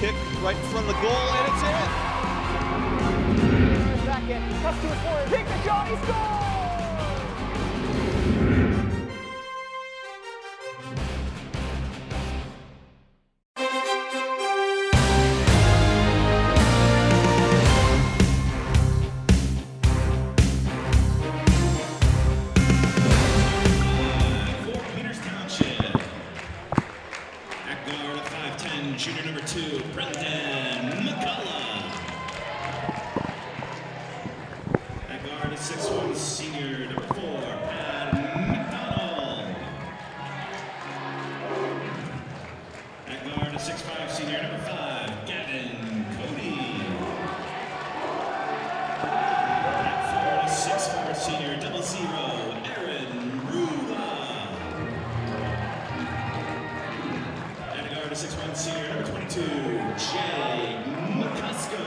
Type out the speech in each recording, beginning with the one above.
kick right in front of the goal, and it's in. Back in, cuts to his forward, take the shot, he scores! Township. At guard at 5'10", junior number 2, Brendan McCullough. At guard at 6'1", senior number 4, Pat McDonald. At guard at 6'5", senior number 5, Gavin Cody. At forward at 6'4", senior 00, Aaron Rula. 6'1", senior number 22, Jay McCusco.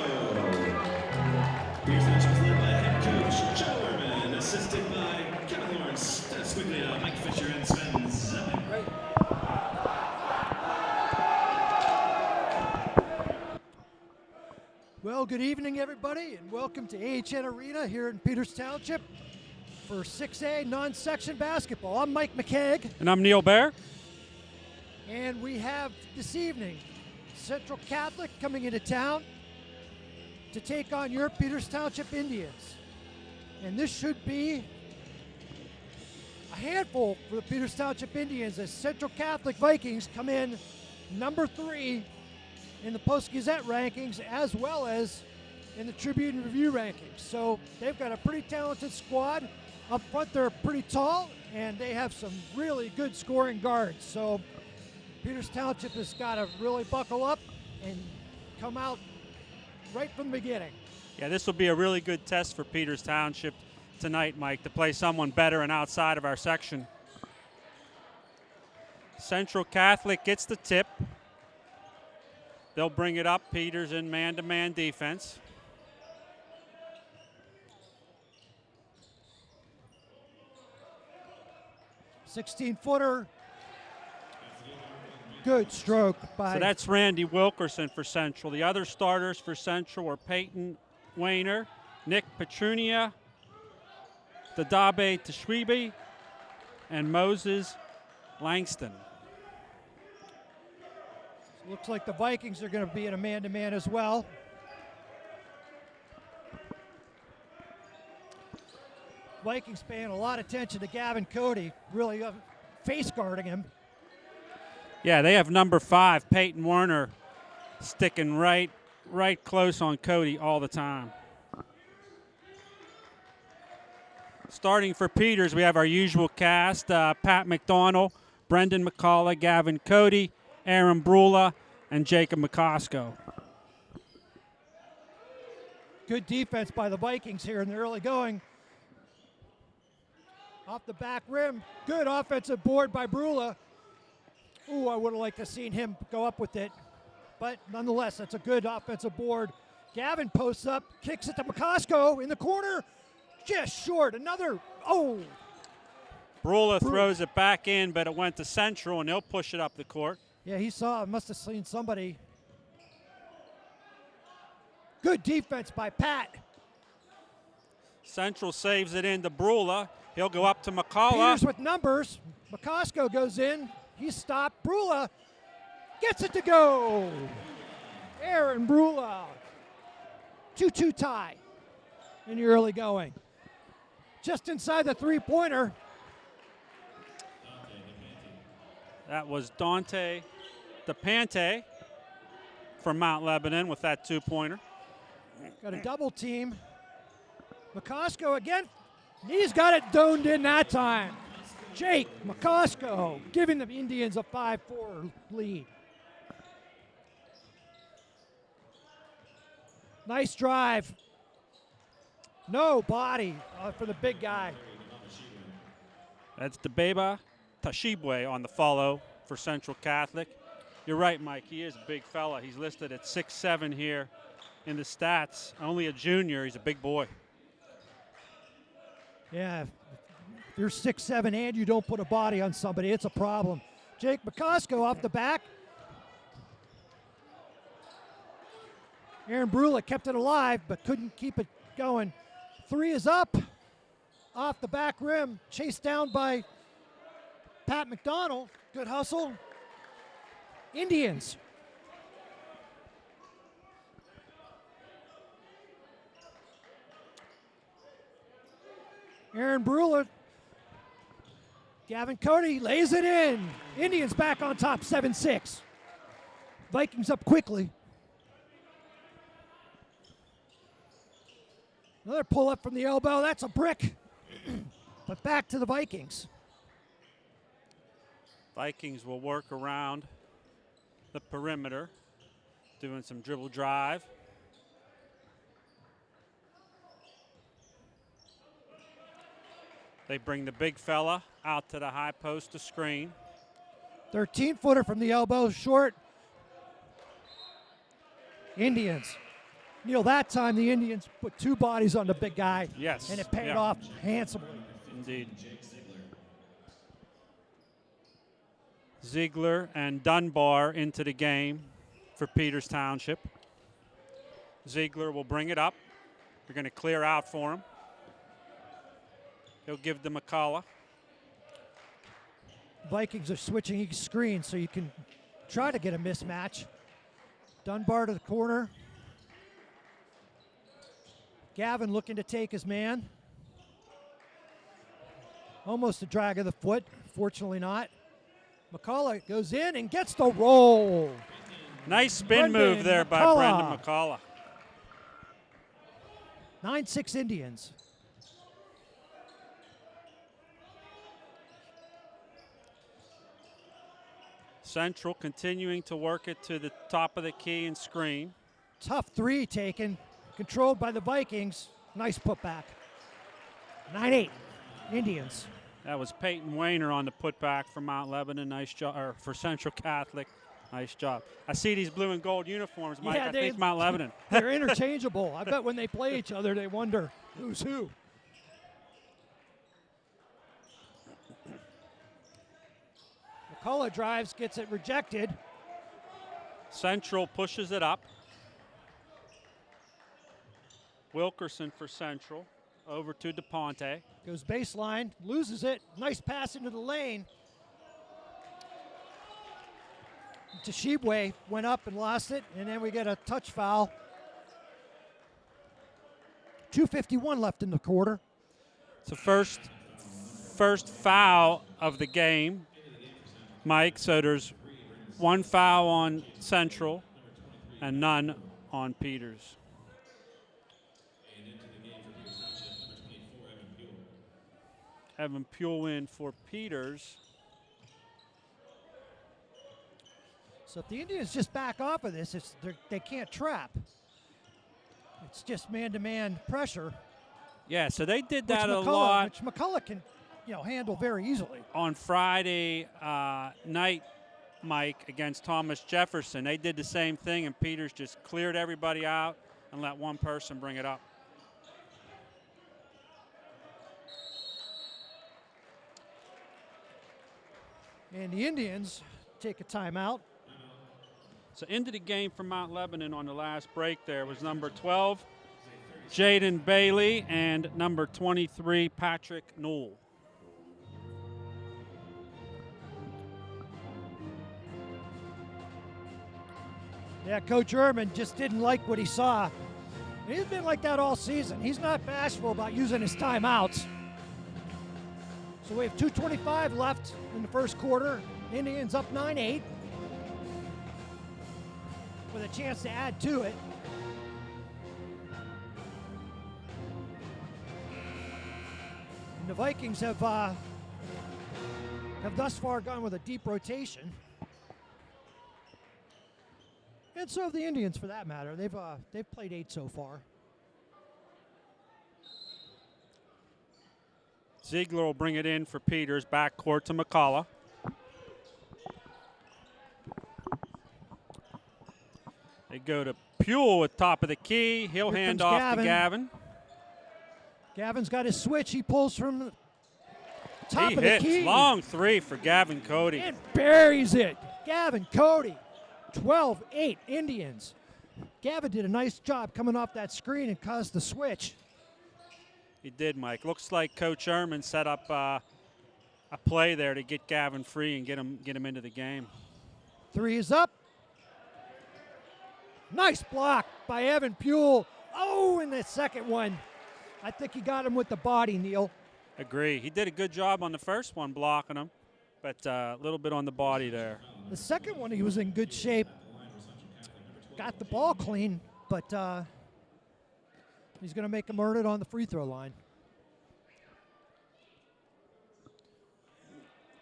Pierce Township is led by head coach Joe Urban, assisted by Kevin Lawrence, Dennis Squiglio, Mike Fisher, and Sven Zeman. Well, good evening, everybody, and welcome to AHN Arena here in Peters Township for 6A non-section basketball. I'm Mike McCaig. And I'm Neil Bear. And we have this evening Central Catholic coming into town to take on your Peters Township Indians. And this should be a handful for the Peters Township Indians as Central Catholic Vikings come in number 3 in the Post-Gazette rankings as well as in the Tribune Review rankings. So they've got a pretty talented squad. Up front, they're pretty tall, and they have some really good scoring guards. So Peters Township has got to really buckle up and come out right from the beginning. Yeah, this will be a really good test for Peters Township tonight, Mike, to play someone better and outside of our section. Central Catholic gets the tip. They'll bring it up. Peters in man-to-man defense. "16-footer. Good stroke by... So that's Randy Wilkerson for Central. The other starters for Central are Peyton Wayner, Nick Petrunia, Dadabe Tashwibi, and Moses Langston. Looks like the Vikings are going to be in a man-to-man as well. Vikings paying a lot of attention to Gavin Cody, really face guarding him. Yeah, they have number 5, Peyton Warner, sticking right close on Cody all the time. Starting for Peters, we have our usual cast, Pat McDonald, Brendan McCullough, Gavin Cody, Aaron Brula, and Jacob McCosco. Good defense by the Vikings here in the early going. Off the back rim, good offensive board by Brula. Ooh, I would have liked to seen him go up with it. But nonetheless, that's a good offensive board. Gavin posts up, kicks it to McCosco in the corner. Just short, another, Brula throws it back in, but it went to Central, and they'll push it up the court. Yeah, he saw, must have seen somebody. Good defense by Pat. Central saves it into Brula. He'll go up to McCullough. Peters with numbers. McCosco goes in. He's stopped. Brula gets it to go. Aaron Brula. 2-2 tie in the early going. Just inside the three-pointer. That was Dante DePante from Mount Lebanon with that two-pointer. Got a double team. McCosco again. He's got it doned in that time. Jake McCosco giving the Indians a 5-4 lead. Nice drive. No body for the big guy. That's Debeba Tashibwe on the follow for Central Catholic. You're right, Mike. He is a big fella. He's listed at 6'7" here in the stats. Only a junior. He's a big boy. Yeah, if you're 6'7" and you don't put a body on somebody, it's a problem. Jake McCosco off the back. Aaron Brula kept it alive, but couldn't keep it going. 3 is up, off the back rim, chased down by Pat McDonald. Good hustle. Indians. Aaron Brula. Gavin Cody lays it in. Indians back on top, 7-6. Vikings up quickly. Another pull up from the elbow. That's a brick. But back to the Vikings. Vikings will work around the perimeter, doing some dribble drive. They bring the big fella out to the high post to screen. 13-footer from the elbow, short. Indians. Neil, that time the Indians put 2 bodies on the big guy. Yes. And it paid off handsomely. Indeed. Ziegler and Dunbar into the game for Peters Township. Ziegler will bring it up. They're going to clear out for him. He'll give to McCullough. Vikings are switching each screen so you can try to get a mismatch. Dunbar to the corner. Gavin looking to take his man. Almost a drag of the foot, fortunately not. McCullough goes in and gets the roll. Nice spin Brendan move there by McCullough. Brendan McCullough. 9-6 Indians. Central continuing to work it to the top of the key and screen. Tough 3 taken, controlled by the Vikings. Nice putback. 9-8 Indians. That was Peyton Wayner on the putback for Mount Lebanon. Nice job, or for Central Catholic. Nice job. I see these blue and gold uniforms, Mike. Yeah, I think Mount Lebanon. They're interchangeable. I bet when they play each other, they wonder who's who. McCullough drives, gets it rejected. Central pushes it up. Wilkerson for Central. Over to DePonte. Goes baseline, loses it. Nice pass into the lane. Toshibwe went up and lost it, and then we get a touch foul. 2:51 left in the quarter. It's the first foul of the game, Mike. So there's 1 foul on Central and none on Peters. Evan Pulwin for Peters. So if the Indians just back off of this, they can't trap. It's just man-to-man pressure. Yeah, so they did that a which lot. Which McCullough can, handle very easily. On Friday night, Mike, against Thomas Jefferson, they did the same thing, and Peters just cleared everybody out and let one person bring it up. And the Indians take a timeout. So into the game for Mount Lebanon on the last break there was number 12, Jaden Bailey, and number 23, Patrick Newell. Yeah, Coach Ehrman just didn't like what he saw. He's been like that all season. He's not bashful about using his timeouts. So we have 2:25 left in the first quarter. Indians up 9-8 with a chance to add to it. And the Vikings have thus far gone with a deep rotation. And so have the Indians, for that matter. They've played 8 so far. Ziegler will bring it in for Peters, backcourt to McCullough. They go to Puel with top of the key. He'll Here hand comes off to Gavin. Gavin's got his switch. He pulls from the top He of the hits. key. Long 3 for Gavin Cody. And buries it. Gavin Cody, 12-8 Indians. Gavin did a nice job coming off that screen and caused the switch. He did, Mike. Looks like Coach Ehrman set up a play there to get Gavin free and get him into the game. 3 is up. Nice block by Evan Puel. Oh, and the second one. I think he got him with the body, Neil. Agree. He did a good job on the first one blocking him, but a little bit on the body there. The second one, he was in good shape. Got the ball clean, but he's going to make him earn it on the free throw line.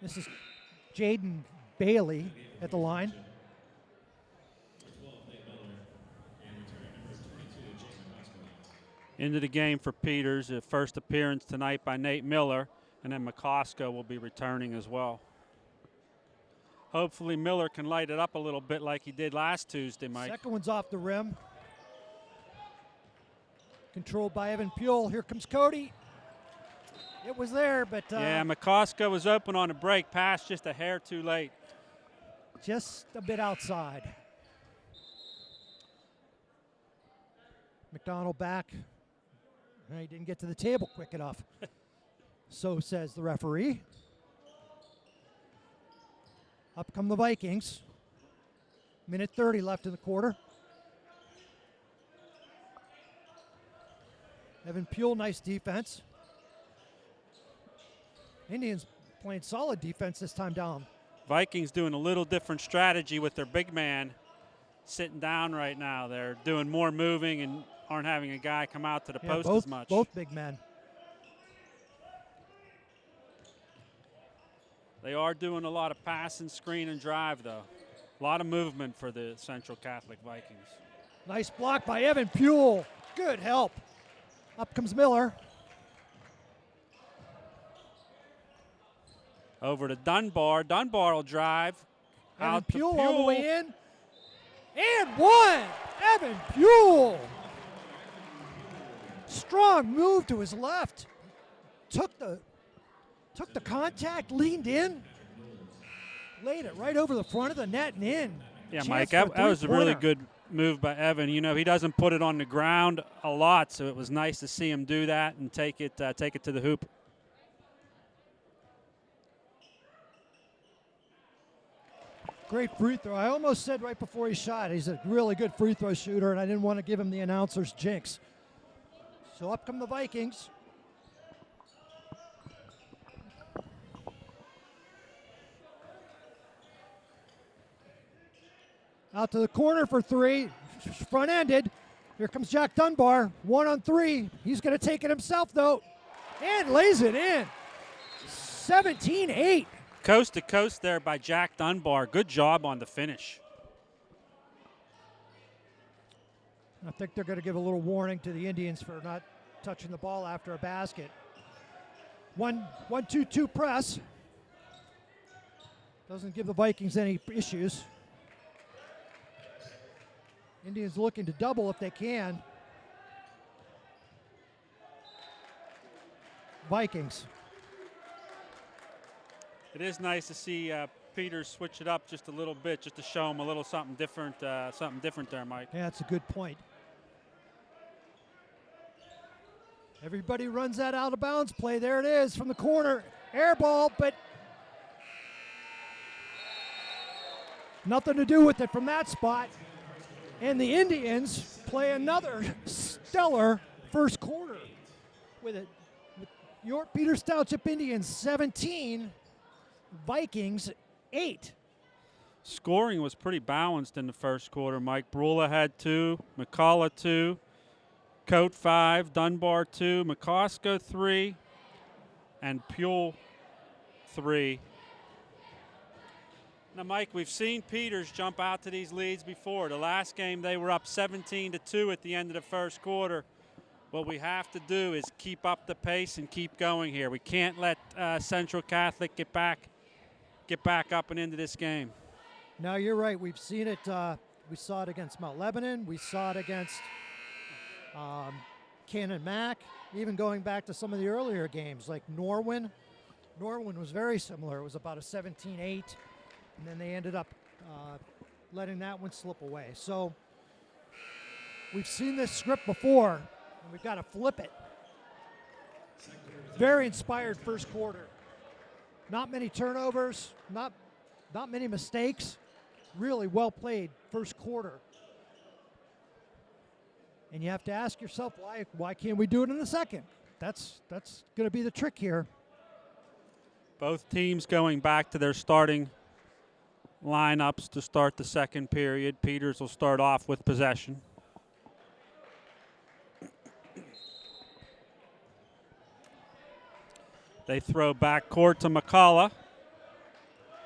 This is Jaden Bailey at the line. Into the game for Peters, the first appearance tonight by Nate Miller, and then McCosco will be returning as well. Hopefully Miller can light it up a little bit like he did last Tuesday, Mike. Second one's off the rim. Controlled by Evan Puel. Here comes Cody. It was there, but yeah, McCosco was open on the break, pass just a hair too late. Just a bit outside. McDonald back. He didn't get to the table quick enough. So says the referee. Up come the Vikings. Minute 30 left in the quarter. Evan Puel, nice defense. Indians playing solid defense this time down. Vikings doing a little different strategy with their big man sitting down right now. They're doing more moving and aren't having a guy come out to the post as much. Both big men. They are doing a lot of pass and screen and drive, though. A lot of movement for the Central Catholic Vikings. Nice block by Evan Puel. Good help. Up comes Miller. Over to Dunbar. Dunbar will drive. Evan Out to Puel all the way in. And one. Evan Puel. Strong move to his left. Took the contact, leaned in, laid it right over the front of the net and in. Yeah, Chance Mike, for a that was a really three-pointer. good move by Evan. You know, he doesn't put it on the ground a lot, so it was nice to see him do that and take it to the hoop. Great free throw. I almost said right before he shot, he's a really good free throw shooter, and I didn't want to give him the announcer's jinx. So up come the Vikings. Out to the corner for three. Front-ended. Here comes Jack Dunbar. 1 on 3. He's going to take it himself, though. And lays it in. 17-8. Coast to coast there by Jack Dunbar. Good job on the finish. I think they're going to give a little warning to the Indians for not touching the ball after a basket. 1-2-2 press. Doesn't give the Vikings any issues. Indians looking to double if they can. Vikings. It is nice to see Peters switch it up just a little bit, just to show him a little something different there, Mike. Yeah, that's a good point. Everybody runs that out of bounds play. There it is from the corner. Air ball, but nothing to do with it from that spot. And the Indians play another stellar first quarter with it. York Peters Township Indians 17, Vikings 8. Scoring was pretty balanced in the first quarter, Mike. Brula had 2, McCullough 2, Coate 5, Dunbar 2, McCosco 3, and Puel 3. Now, Mike, we've seen Peters jump out to these leads before. The last game they were up 17-2 at the end of the first quarter. What we have to do is keep up the pace and keep going here. We can't let Central Catholic get back up and into this game. No, you're right. We've seen it. We saw it against Mount Lebanon. We saw it against Cannon Mac. Even going back to some of the earlier games like Norwin. Norwin was very similar. It was about a 17-8. And then they ended up letting that one slip away. So We've seen this script before, and we've got to flip it. Very inspired first quarter. Not many turnovers, not many mistakes. Really well played first quarter. And you have to ask yourself, why can't we do it in the second? That's going to be the trick here. Both teams going back to their starting lineups to start the second period. Peters will start off with possession. They throw back court to McCullough.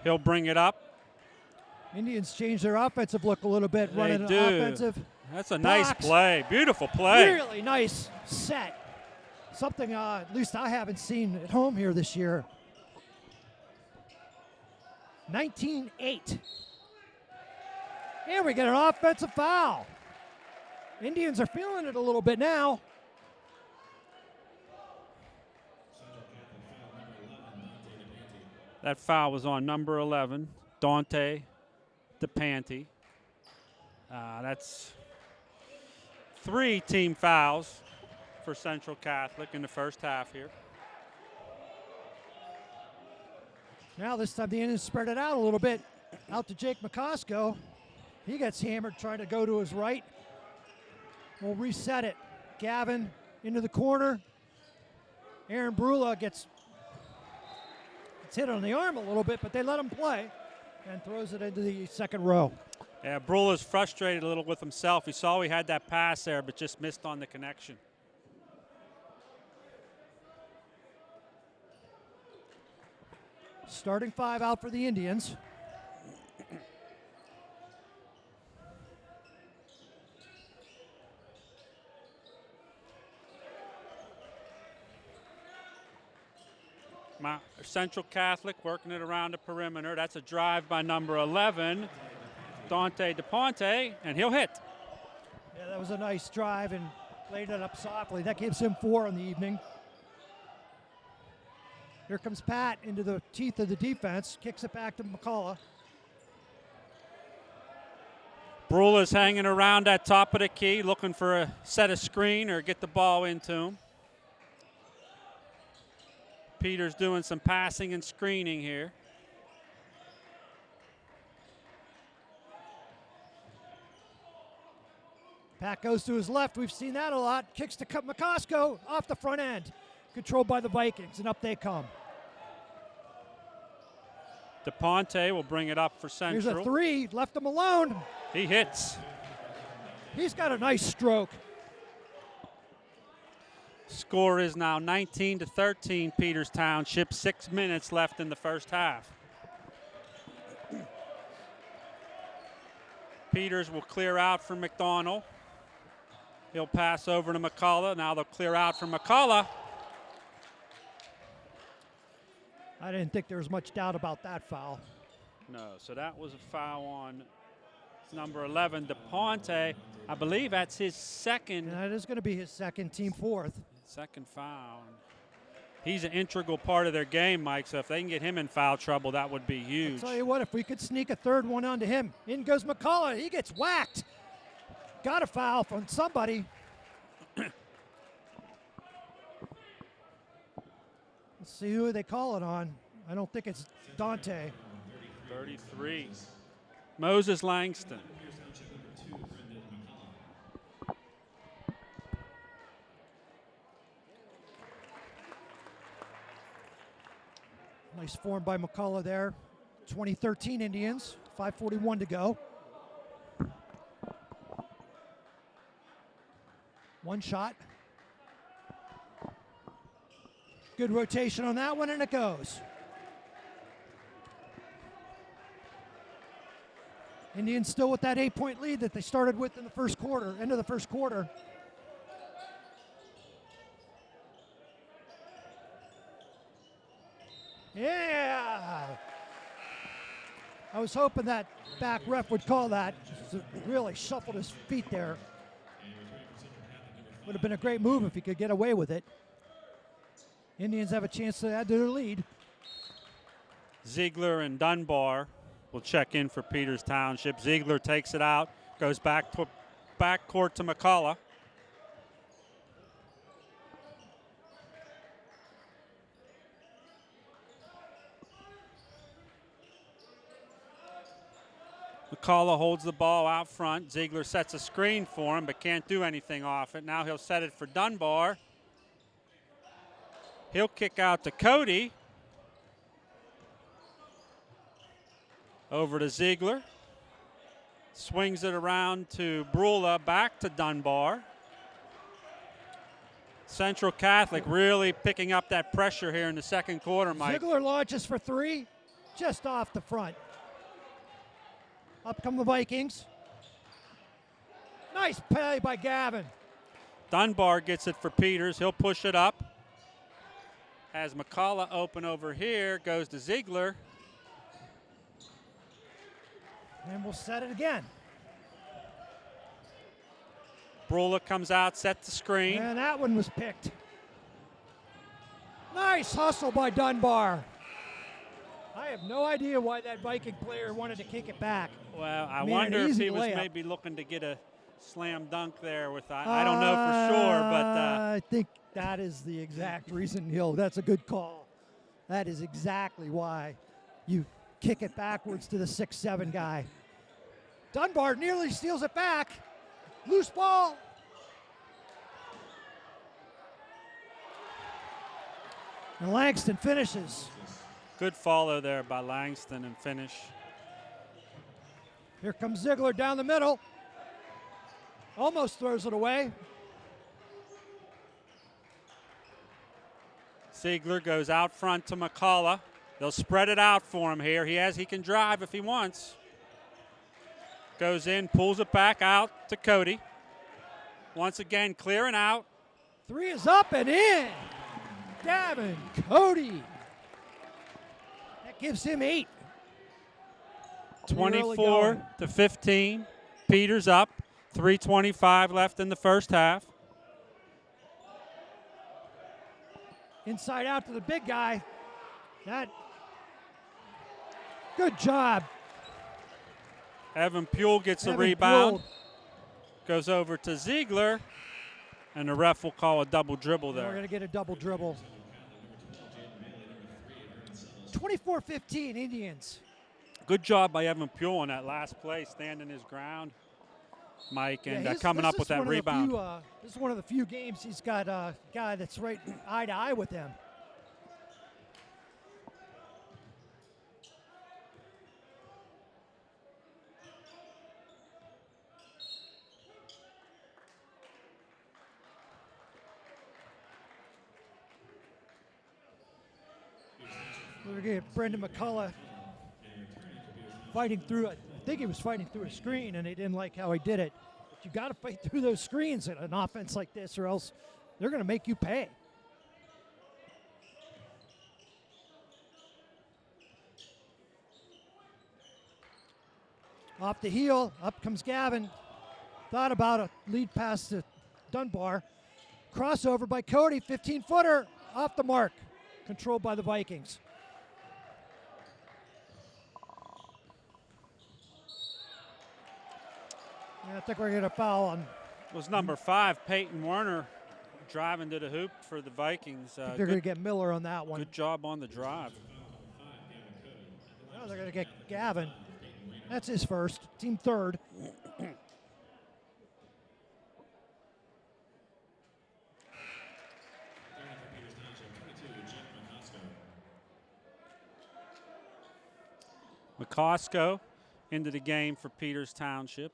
He'll bring it up. Indians change their offensive look a little bit, running an offensive. That's a box. nice play. Beautiful play. Really nice set. Something at least I haven't seen at home here this year. 19-8. And we get an offensive foul. Indians are feeling it a little bit now. That foul was on number 11, Dante DePanti. That's 3 team fouls for Central Catholic in the first half here. Now this time the Indians spread it out a little bit. Out to Jake McCosco. He gets hammered trying to go to his right. We'll reset it. Gavin into the corner. Aaron Brula gets hit on the arm a little bit, but they let him play and throws it into the second row. Yeah, Brula's frustrated a little with himself. He saw he had that pass there, but just missed on the connection. Starting 5 out for the Indians. Central Catholic working it around the perimeter. That's a drive by number 11, Dante DePonte, and he'll hit. Yeah, that was a nice drive and laid it up softly. That gives him 4 on the evening. Here comes Pat into the teeth of the defense, kicks it back to McCullough. Brula's hanging around at top of the key, looking for a set of screen or get the ball into him. Peters doing some passing and screening here. Pat goes to his left. We've seen that a lot. Kicks to McCosco off the front end. Controlled by the Vikings, and up they come. DePonte will bring it up for Central. Here's a 3. Left him alone. He hits. He's got a nice stroke. Score is now 19-13 Peters Township. 6 minutes left in the first half. Peters will clear out for McDonald. He'll pass over to McCullough. Now they'll clear out for McCullough. I didn't think there was much doubt about that foul. No, so that was a foul on number 11, DePonte. I believe that's his second. And that is going to be his second, team 4th. Second foul. He's an integral part of their game, Mike, so if they can get him in foul trouble, that would be huge. I'll tell you what, if we could sneak a third one onto him. In goes McCullough. He gets whacked. Got a foul from somebody. Let's see who they call it on. I don't think it's Dante. 33. Moses Langston. Nice form by McCullough there. 2013 Indians, 5:41 to go. One shot. Good rotation on that one, and it goes. Indians still with that 8-point lead that they started with in the first quarter, end of the first quarter. Yeah! I was hoping that back ref would call that. Really shuffled his feet there. Would have been a great move if he could get away with it. Indians have a chance to add to their lead. Ziegler and Dunbar will check in for Peters Township. Ziegler takes it out, goes back to backcourt to McCullough. McCullough holds the ball out front. Ziegler sets a screen for him but can't do anything off it. Now he'll set it for Dunbar. He'll kick out to Cody. Over to Ziegler. Swings it around to Brula, back to Dunbar. Central Catholic really picking up that pressure here in the second quarter, Mike. Ziegler launches for three, just off the front. Up come the Vikings. Nice play by Gavin. Dunbar gets it for Peters. He'll push it up. Has McCullough open over here, goes to Ziegler. And we'll set it again. Brula comes out, sets the screen. And that one was picked. Nice hustle by Dunbar. I have no idea why that Viking player wanted to kick it back. Well, I mean, wonder an if easy he was layup. maybe looking to get a slam dunk there with, I don't know for sure, but. I think that is the exact reason, that's a good call. That is exactly why you kick it backwards to the 6'7" guy. Dunbar nearly steals it back. Loose ball. And Langston finishes. Good follow there by Langston and finish. Here comes Ziegler down the middle. Almost throws it away. Ziegler goes out front to McCullough. They'll spread it out for him here. He can drive if he wants. Goes in, pulls it back out to Cody. Once again, clearing out. Three is up and in. Gavin Cody. That gives him 8. 24 to 15. Peters up. 3:25 left in the first half. Inside out to the big guy. Good job. Evan Puel gets the Evan rebound. Puel. Goes over to Ziegler. And the ref will call a double dribble We're there. going to get a double dribble. 24-15 Indians. Good job by Evan Puel on that last play, standing his ground, Mike, and coming up with that rebound. This is one of the few games he's got a guy that's right eye to eye with him. We're going to get Brendan McCullough fighting through it. I think he was fighting through a screen, and they didn't like how he did it. But you got to fight through those screens in an offense like this, or else they're going to make you pay. Off the heel, up comes Gavin. Thought about a lead pass to Dunbar. Crossover by Cody, 15-footer, off the mark. Controlled by the Vikings. I think we're going to foul on. It was number 5, Peyton Werner, driving to the hoop for the Vikings. They're going to get Miller on that one. Good job on the drive. Oh, they're going to get Gavin. That's his first, team third. McCosco into the game for Peters Township.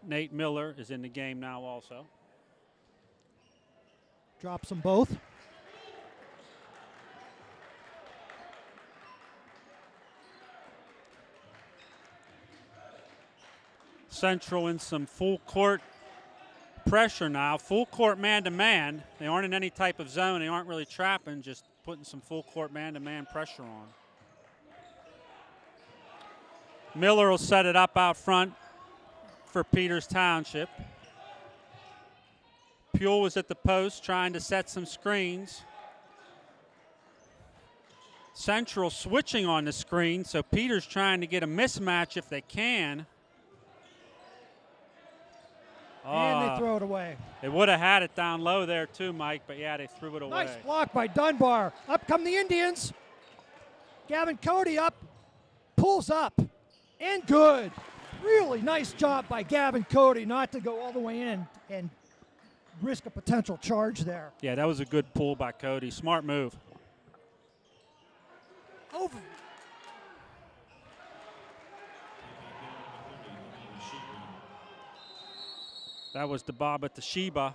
Nate Miller is in the game now also. Drops them both. Central in some full court pressure now. Full court man-to-man. They aren't in any type of zone. They aren't really trapping, just putting some full court man-to-man pressure on. Miller will set it up out front for Peters Township. Puel was at the post trying to set some screens. Central switching on the screen, so Peters trying to get a mismatch if they can. And they throw it away. They would have had it down low there too, Mike, but yeah, they threw it away. Nice block by Dunbar. Up come the Indians. Gavin Cody up, pulls up, and good. Really nice job by Gavin Cody not to go all the way in and risk a potential charge there. Yeah, that was a good pull by Cody. Smart move. Over. That was the Bob at the Sheba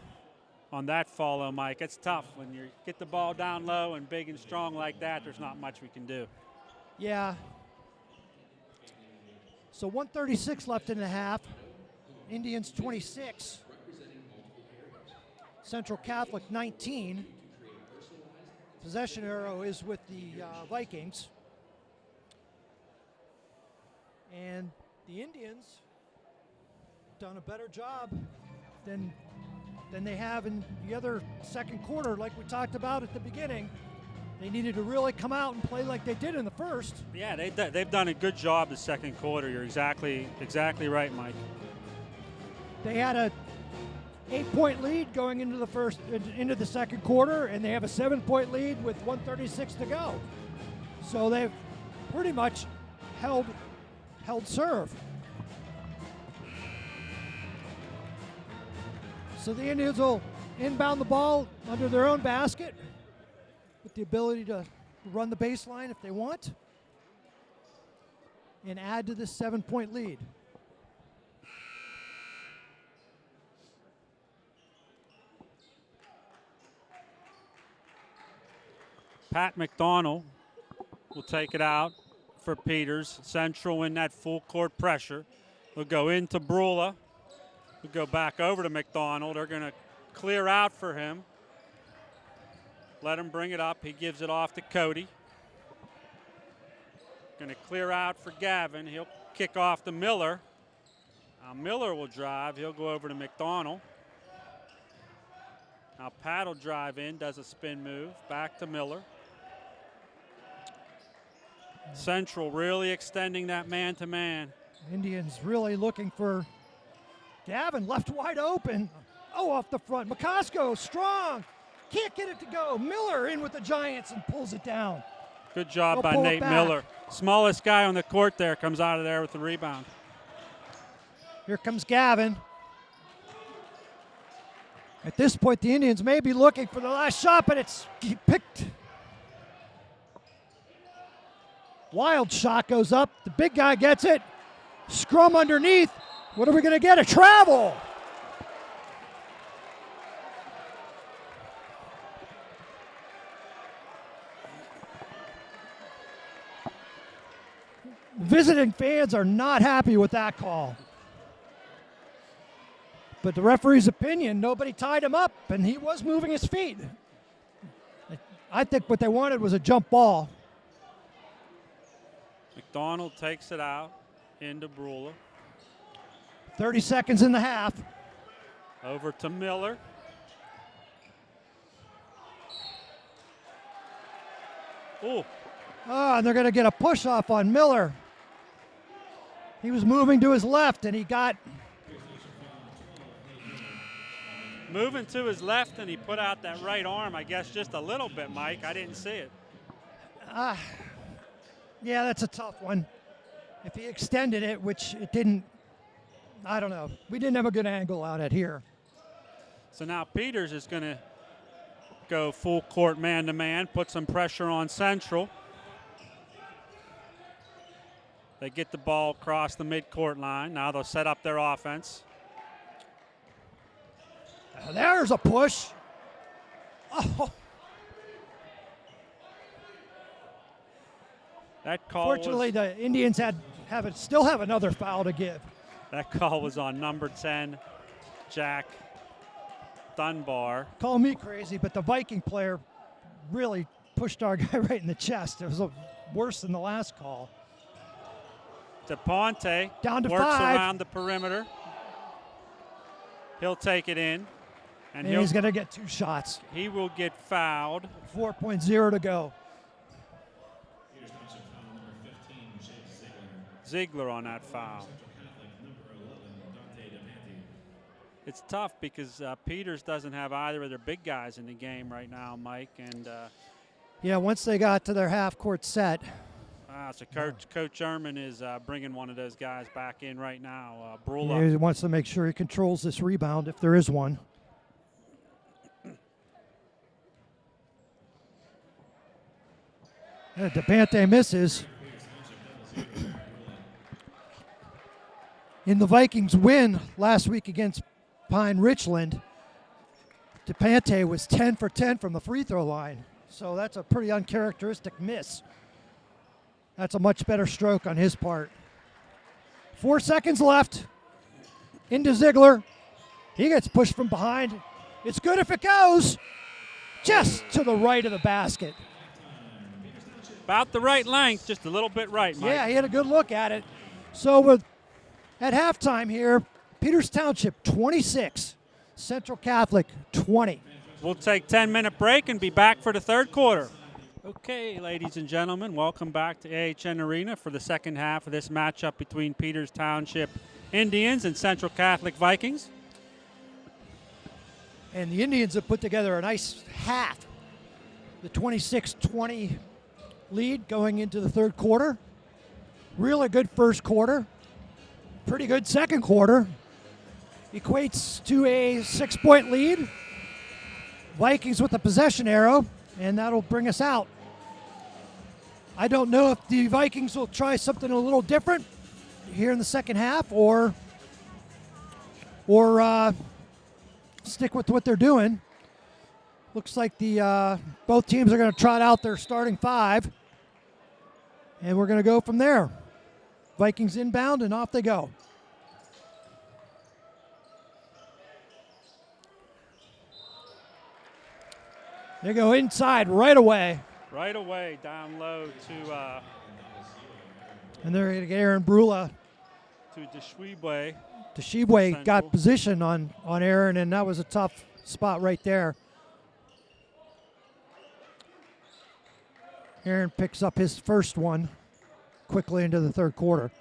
on that follow, Mike. It's tough when you get the ball down low and big and strong like that. There's not much we can do. Yeah. So 1:36 left in the half. Indians 26. Central Catholic 19. Possession arrow is with the Vikings. And the Indians done a better job than they have in the other second quarter, like we talked about at the beginning. They needed to really come out and play like they did in the first. Yeah, they've done a good job the second quarter. You're exactly right, Mike. They had a 8-point lead going into the second quarter, and they have a 7-point lead with 1:36 to go. So they've pretty much held serve. So the Indians will inbound the ball under their own basket with the ability to run the baseline if they want and add to this 7-point lead. Pat McDonald will take it out for Peters. Central in that full court pressure. We'll go into Brula. We'll go back over to McDonald. They're going to clear out for him. Let him bring it up. He gives it off to Cody. Going to clear out for Gavin. He'll kick off to Miller. Now Miller will drive. He'll go over to McDonald. Now Pat will drive in, does a spin move. Back to Miller. Central really extending that man-to-man. Indians really looking for Gavin, left wide open. Oh, off the front. McCosco, strong. Can't get it to go. Miller in with the Giants and pulls it down. Good job by Nate Miller. Smallest guy on the court there comes out of there with the rebound. Here comes Gavin. At this point, the Indians may be looking for the last shot, but it's picked. Wild shot goes up. The big guy gets it. Scrum underneath. What are we going to get? A travel. Visiting fans are not happy with that call. But the referee's opinion, nobody tied him up, and he was moving his feet. I think what they wanted was a jump ball. McDonald takes it out into Brula. 30 seconds in the half. Over to Miller. Ooh. Oh, and they're going to get a push off on Miller. He was moving to his left, and he got... Moving to his left, and he put out that right arm, I guess, just a little bit, Mike. I didn't see it. Yeah, that's a tough one. If he extended it, which it didn't, I don't know. We didn't have a good angle out at here. So now Peters is going to go full court man-to-man, put some pressure on Central. They get the ball across the midcourt line. Now they'll set up their offense. There's a push. Oh. That call Fortunately, the Indians still have another foul to give. That call was on number 10, Jack Dunbar. Call me crazy, but the Viking player really pushed our guy right in the chest. It was worse than the last call. DePonte down to works 5. around the perimeter. He'll take it in. And he's going to get 2 shots. He will get fouled. 4.0 to go. Ziegler on that foul. It's tough because Peters doesn't have either of their big guys in the game right now, Mike. And yeah, once they got to their half-court set. So Coach Sherman is bringing one of those guys back in right now, Brula. He wants to make sure he controls this rebound if there is one. Yeah, DePante misses. In the Vikings win last week against Pine Richland, DePante was 10 for 10 from the free throw line. So that's a pretty uncharacteristic miss. That's a much better stroke on his part. 4 seconds left. Into Ziegler. He gets pushed from behind. It's good if it goes. Just to the right of the basket. About the right length, just a little bit right, Mike. Yeah, he had a good look at it. So at halftime here, Peters Township 26, Central Catholic 20. We'll take 10-minute break and be back for the third quarter. Okay, ladies and gentlemen, welcome back to AHN Arena for the second half of this matchup between Peters Township Indians and Central Catholic Vikings. And the Indians have put together a nice half. The 26-20 lead going into the third quarter. Really good first quarter. Pretty good second quarter. Equates to a 6-point lead. Vikings with the possession arrow, and that'll bring us out. I don't know if the Vikings will try something a little different here in the second half or stick with what they're doing. Looks like the both teams are going to trot out their starting five, and we're going to go from there. Vikings inbound, and off they go. They go inside right away. Right away, down low to And they're going to get Aaron Brula. to Deshwebwe. Deshwebwe got position on Aaron, and that was a tough spot right there. Aaron picks up his first one quickly into the third quarter.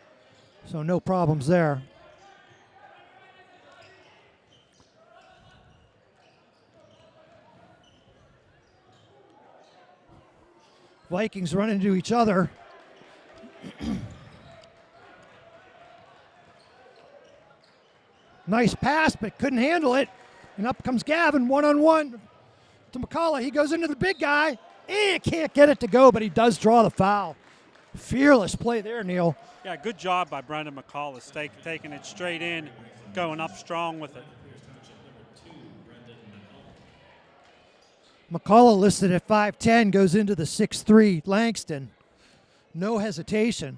So no problems there. Vikings run into each other. Nice pass, but couldn't handle it. And up comes Gavin, one-on-one to McCullough. He goes into the big guy. Can't get it to go, but he does draw the foul. Fearless play there, Neil. Yeah, good job by Brendan McCullough, taking it straight in, going up strong with it. McCullough listed at 5'10", goes into the 6'3", Langston. No hesitation.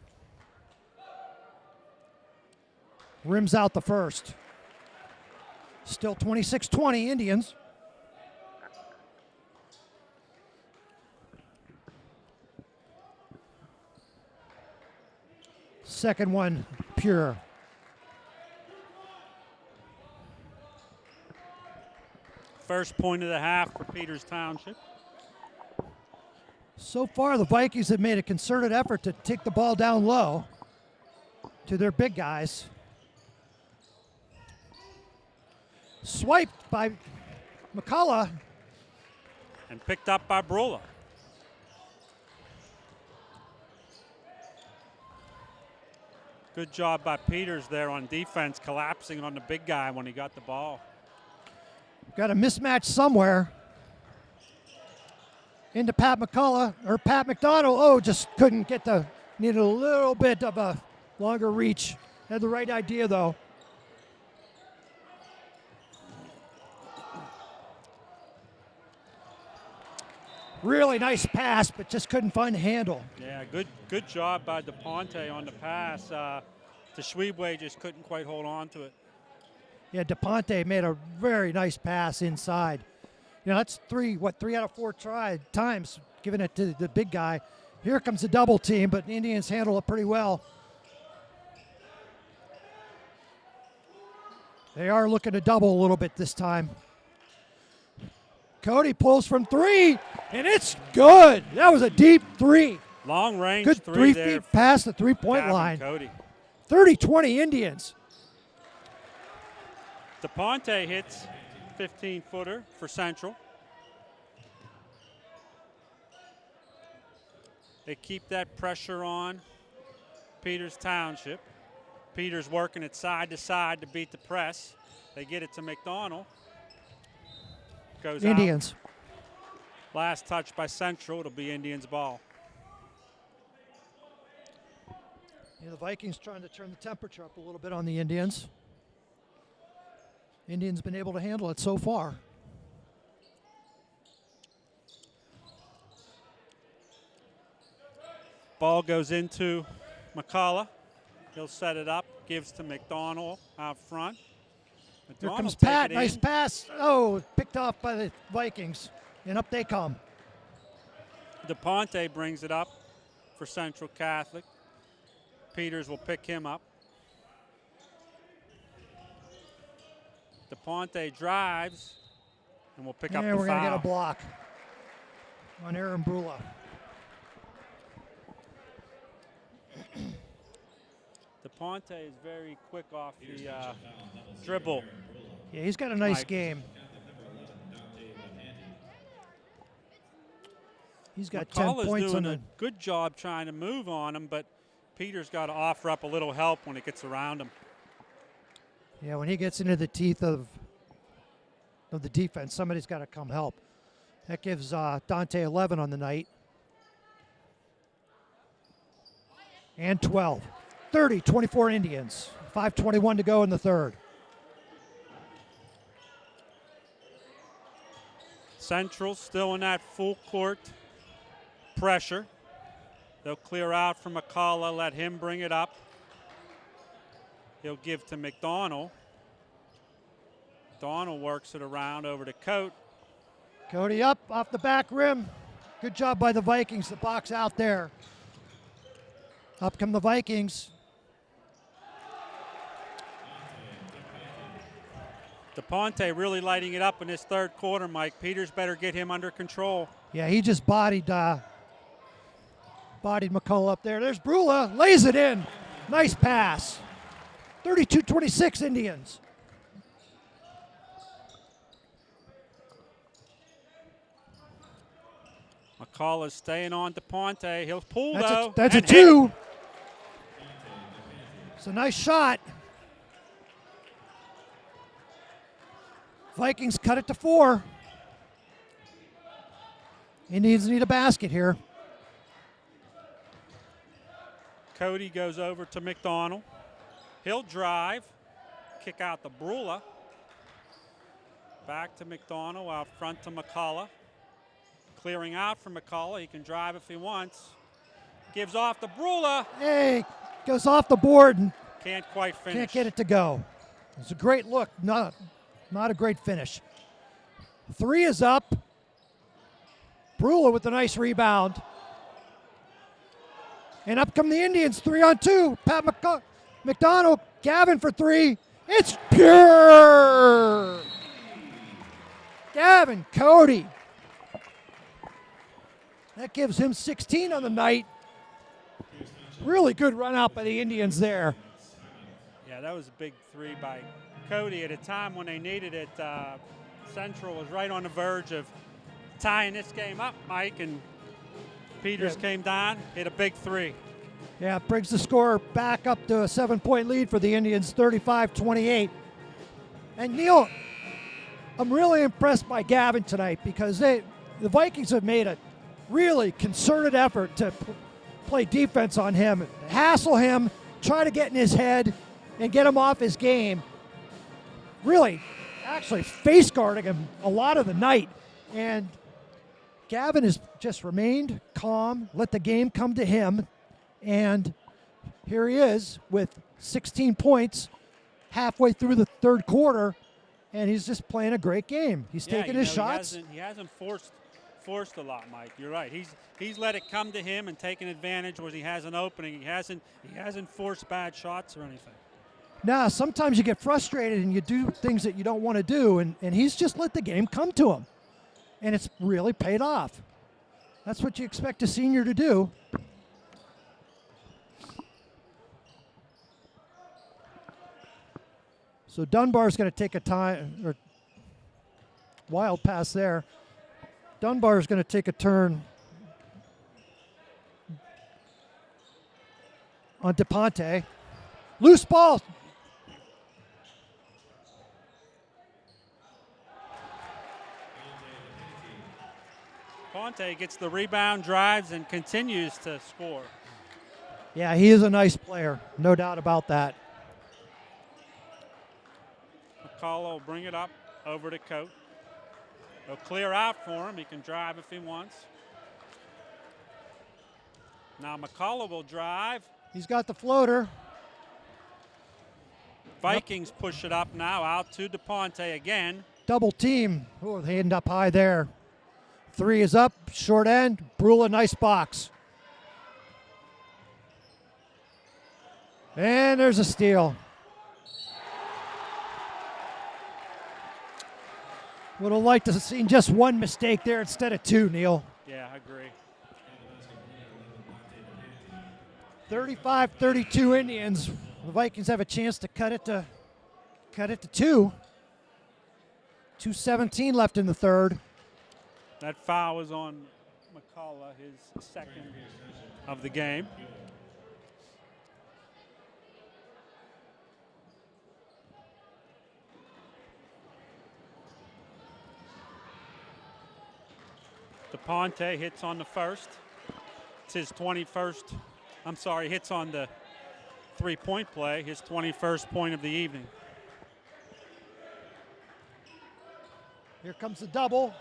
Rims out the first. Still 26-20 Indians. Second one, pure. First point of the half for Peters Township. So far, the Vikings have made a concerted effort to take the ball down low to their big guys. Swiped by McCullough. And picked up by Brula. Good job by Peters there on defense, collapsing on the big guy when he got the ball. Got a mismatch somewhere. Into Pat McCullough, or Pat McDonald. Oh, just couldn't get needed a little bit of a longer reach. Had the right idea, though. Really nice pass, but just couldn't find the handle. Yeah, good job by DePonte on the pass. Deshwebwe just couldn't quite hold on to it. Yeah, DePonte made a very nice pass inside. You know, that's three out of four times giving it to the big guy. Here comes the double team, but the Indians handle it pretty well. They are looking to double a little bit this time. Cody pulls from three, and it's good. That was a deep three. Long range good three 3 there. feet past the three-point line. Cody. 30-20 Indians. DePonte hits 15-footer for Central. They keep that pressure on Peters Township. Peters working it side to side to beat the press. They get it to McDonald. Goes Indians. out. Last touch by Central. It'll be Indians' ball. The Vikings trying to turn the temperature up a little bit on the Indians. Indians been able to handle it so far. Ball goes into McCullough. He'll set it up, gives to McDonald out front. Here McDonald comes take Pat. it Nice in. pass. Oh, picked off by the Vikings. And up they come. DePonte brings it up for Central Catholic. Peters will pick him up. DePonte drives and will pick up the And we're going to foul. get a block on Aaron Brula. DePonte is very quick off the dribble. Yeah, he's got a nice Mike. game. He's got 10 McCullough's points on doing the. a good job trying to move on him, but Peters got to offer up a little help when it gets around him. Yeah, when he gets into the teeth of the defense, somebody's got to come help. That gives Dante 11 on the night. And 12. 30-24 Indians. 5:21 to go in the third. Central still in that full court pressure. They'll clear out from McCullough, let him bring it up. He'll give to McDonald. McDonald works it around over to Coate. Cody up off the back rim. Good job by the Vikings to box out there. Up come the Vikings. DePonte really lighting it up in this third quarter, Mike. Peters better get him under control. Yeah, he just bodied McCullough up there. There's Brula, lays it in. Nice pass. 32-26 Indians. McCullough's staying on DePonte. He'll pull, That's though. a and hit. two. It's a nice shot. Vikings cut it to 4. Indians need a basket here. Cody goes over to McDonald. He'll drive, kick out the Brula. Back to McDonald, out front to McCullough. Clearing out for McCullough. He can drive if he wants. Gives off the Brula. Hey, goes off the board and Can't quite finish. can't get it to go. It's a great look, not a great finish. 3 is up. Brula with a nice rebound. And up come the Indians, 3-on-2. Pat McDonald, Gavin for 3. It's pure. Gavin Cody. That gives him 16 on the night. Really good run out by the Indians there. Yeah, that was a big 3 by Cody at a time when they needed it. Central was right on the verge of tying this game up, Mike, and Peters came down, hit a big 3. Yeah, brings the score back up to a 7-point lead for the Indians, 35-28. And Neil, I'm really impressed by Gavin tonight because the Vikings have made a really concerted effort to play defense on him, hassle him, try to get in his head and get him off his game. Really, actually face guarding him a lot of the night. And Gavin has just remained calm, let the game come to him. And here he is with 16 points halfway through the third quarter, and he's just playing a great game. He's taking his shots. He hasn't forced a lot, Mike. You're right. He's let it come to him and taken advantage when he has an opening. He hasn't forced bad shots or anything. Now, sometimes you get frustrated and you do things that you don't want to do, and he's just let the game come to him. And it's really paid off. That's what you expect a senior to do. So Dunbar's going to take a time, or wild pass there. Dunbar's going to take a turn on DePonte. Loose ball. Ponte gets the rebound, drives, and continues to score. Yeah, he is a nice player, no doubt about that. McCullough will bring it up over to Coate. They'll clear out for him. He can drive if he wants. Now McCullough will drive. He's got the floater. Vikings push it up now, out to DePonte again. Double team. Oh, they end up high there. Three is up, short end. Brula, nice box. And there's a steal. Would have liked to have seen just one mistake there instead of two, Neil. Yeah, I agree. 35-32 Indians. The Vikings have a chance to cut it to two. 2:17 left in the third. That foul is on McCullough, his second of the game. DePonte hits on the first. It's his 21st. I'm sorry, hits on the three-point play, his 21st point of the evening. Here comes the double.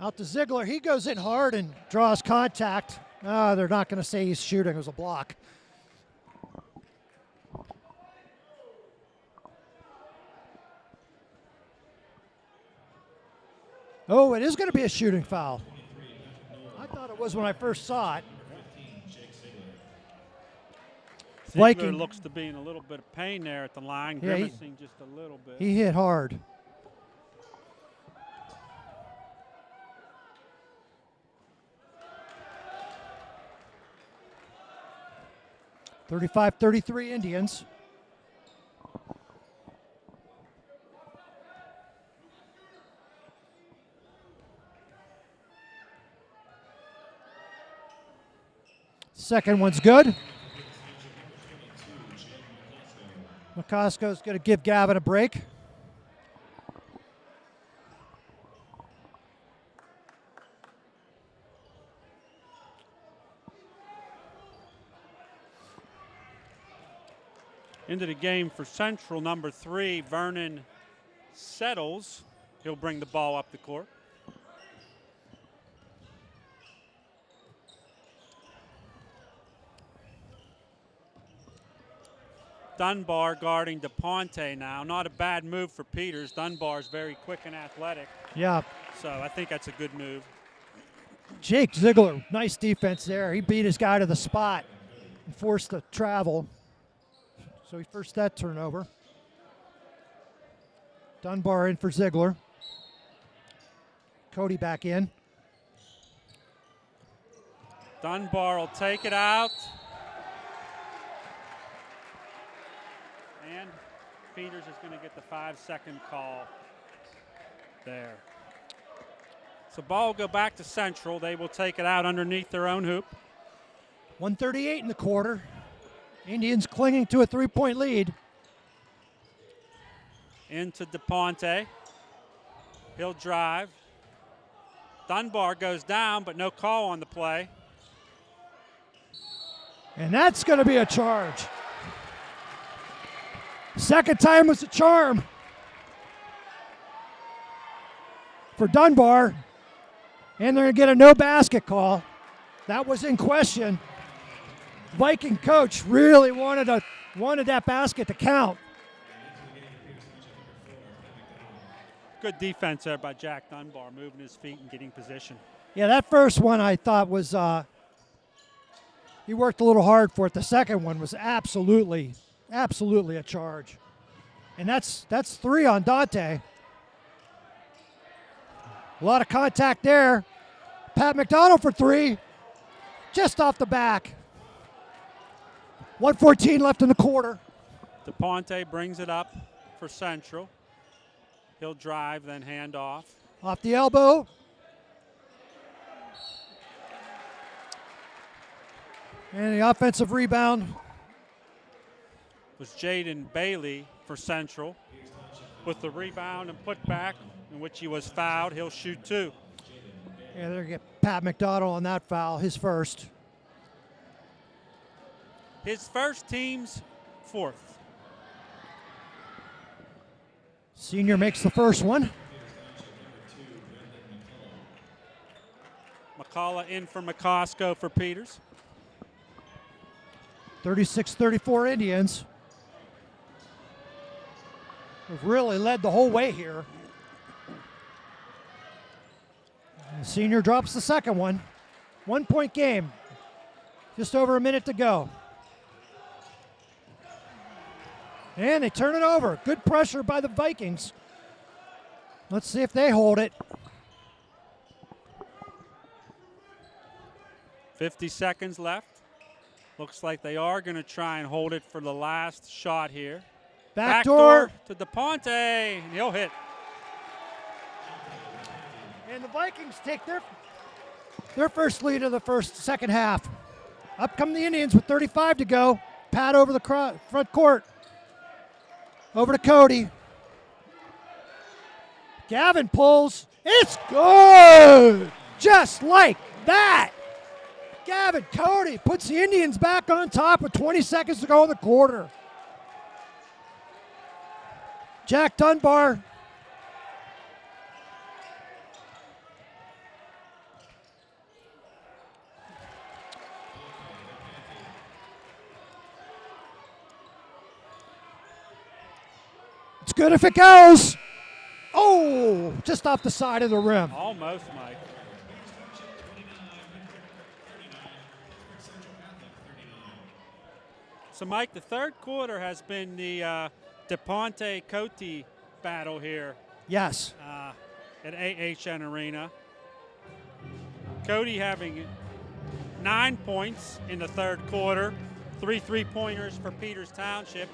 Out to Ziegler. He goes in hard and draws contact. They're not going to say he's shooting. It was a block. Oh, it is going to be a shooting foul. I thought it was when I first saw it. Ziegler looks to be in a little bit of pain there at the line, grimacing just a little bit. He hit hard. (35-33) Indians. Second one's good. McCosco's going to give Gavin a break. Into the game for Central, number 3, Vernon Settles. He'll bring the ball up the court. Dunbar guarding DePonte now. Not a bad move for Peters. Dunbar's very quick and athletic. Yeah. So I think that's a good move. Jake Ziegler, nice defense there. He beat his guy to the spot and forced the travel. So he forced that turnover. Dunbar in for Ziegler. Cody back in. Dunbar will take it out. And Peters is going to get the 5-second call there. So ball will go back to Central. They will take it out underneath their own hoop. 1:38 in the quarter. Indians clinging to a 3-point lead. Into DePonte. He'll drive. Dunbar goes down, but no call on the play. And that's going to be a charge. Second time was a charm for Dunbar. And they're going to get a no basket call. That was in question. Viking coach really wanted that basket to count. Good defense there by Jack Dunbar, moving his feet and getting position. Yeah, that first one I thought was, he worked a little hard for it. The second one was absolutely a charge. And that's 3 on Dante. A lot of contact there. Pat McDonald for 3, just off the back. 1:14 left in the quarter. DePonte brings it up for Central. He'll drive, then hand off. Off the elbow. And the offensive rebound Was Jaden Bailey for Central with the rebound and put back in which he was fouled. He'll shoot 2. Yeah, they're going to get Pat McDonald on that foul, his first. His first, team's 4th. Senior makes the first one. McCullough in for McCosco for Peters. 36-34 Indians. Have really led the whole way here. The senior drops the second one. 1-point game. Just over a minute to go. And they turn it over. Good pressure by the Vikings. Let's see if they hold it. 50 seconds left. Looks like they are going to try and hold it for the last shot here. Backdoor to DePonte, and he'll hit. And the Vikings take their first lead of the second half. Up come the Indians with 35 to go. Pat over the front court. Over to Cody. Gavin pulls. It's good! Just like that. Gavin Cody puts the Indians back on top with 20 seconds to go in the quarter. Jack Dunbar. It's good if it goes. Oh, just off the side of the rim. Almost, Mike. So, Mike, the third quarter has been the DePonte-Cote battle here Yes. at AHN Arena. Cody having 9 points in the third quarter, 3 3-pointers for Peters Township.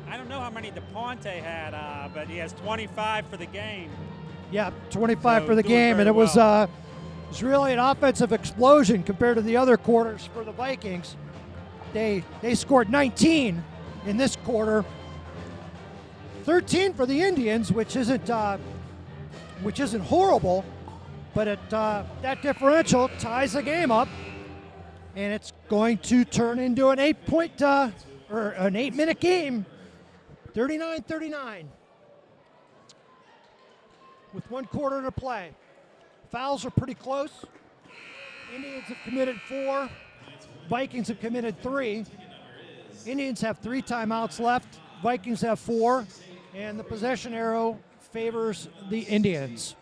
I don't know how many DePonte had, but he has 25 for the game. Yeah, 25 So for the doing game, very and it was well. really an offensive explosion compared to the other quarters for the Vikings. They scored 19 in this quarter, 13 for the Indians, which isn't horrible, but that differential ties the game up, and it's going to turn into an 8-minute game, 39-39. With 1 quarter to play. Fouls are pretty close. Indians have committed 4. Vikings have committed 3. Indians have 3 timeouts left. Vikings have 4. And the possession arrow favors the Indians.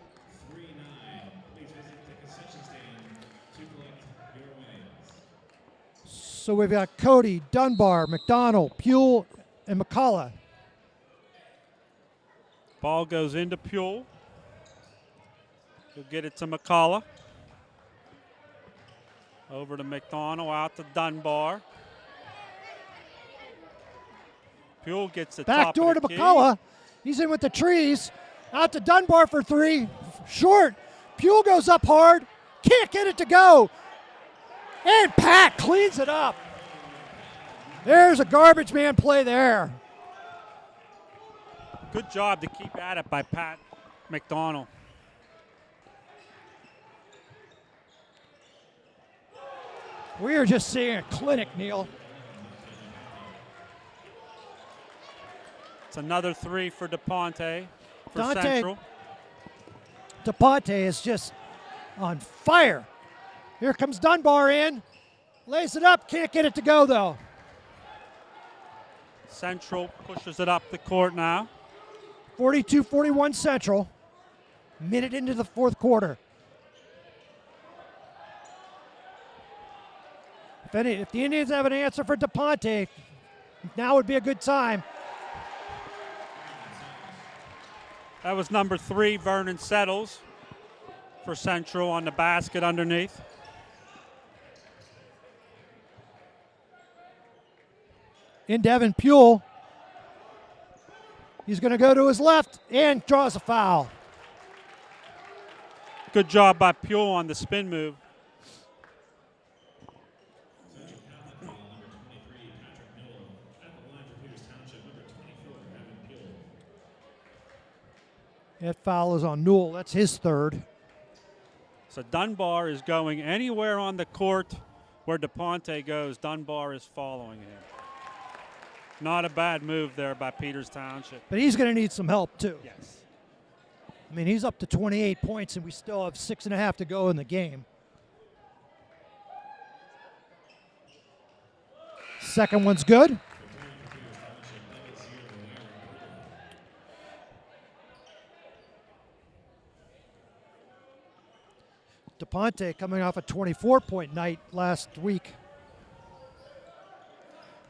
So we've got Cody, Dunbar, McDonald, Puel, and McCullough. Ball goes into Puel. He'll get it to McCullough. Over to McDonald, out to Dunbar. Puel gets the Back top door of to the key. McCullough. He's in with the trees. Out to Dunbar for 3. Short. Puel goes up hard. Can't get it to go. And Pat cleans it up. There's a garbage man play there. Good job to keep at it by Pat McDonald. We are just seeing a clinic, Neil. It's another 3 for DePonte for Dante. Central. DePonte is just on fire. Here comes Dunbar in. Lays it up. Can't get it to go, though. Central pushes it up the court now. 42-41 Central. Minute into the fourth quarter. If the Indians have an answer for DePonte, now would be a good time. That was number 3, Vernon Settles, for Central on the basket underneath. in Devin Puel. He's going to go to his left and draws a foul. Good job by Puel on the spin move. That foul is on Newell. That's his third. So Dunbar is going anywhere on the court where DePonte goes. Dunbar is following him. Not a bad move there by Peters Township. But he's going to need some help, too. Yes. I mean, he's up to 28 points, and we still have 6.5 to go in the game. Second one's good. DePonte coming off a 24-point night last week.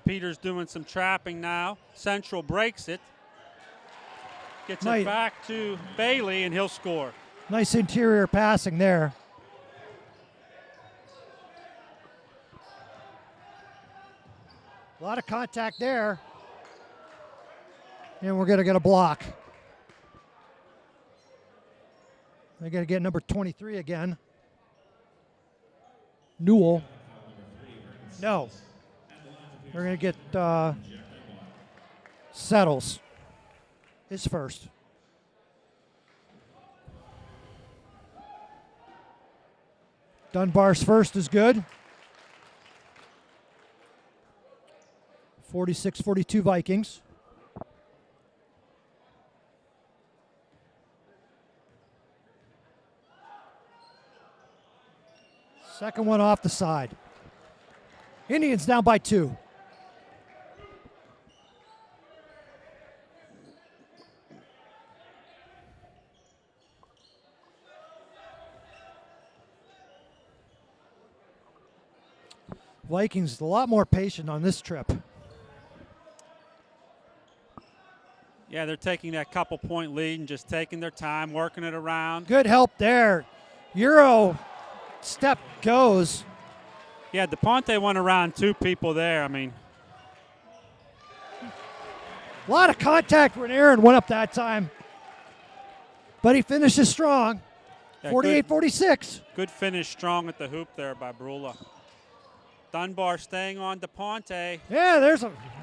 Peters doing some trapping now. Central breaks it. Gets Nice. it back to Bailey, and he'll score. Nice interior passing there. A lot of contact there. And we're going to get a block. They're going to get number 23 again. Newell. No. They're going to get Settles. His first. Dunbar's first is good. 46-42 Vikings. Second one off the side. Indians down by 2. Vikings a lot more patient on this trip. Yeah, they're taking that couple-point lead and just taking their time, working it around. Good help there. Euro step goes. Yeah, DePonte went around 2 people there. I mean, A lot of contact when Aaron went up that time. But he finishes strong. yeah, 48-46. Good finish, strong at the hoop there by Brula. Dunbar staying on DePonte. Yeah,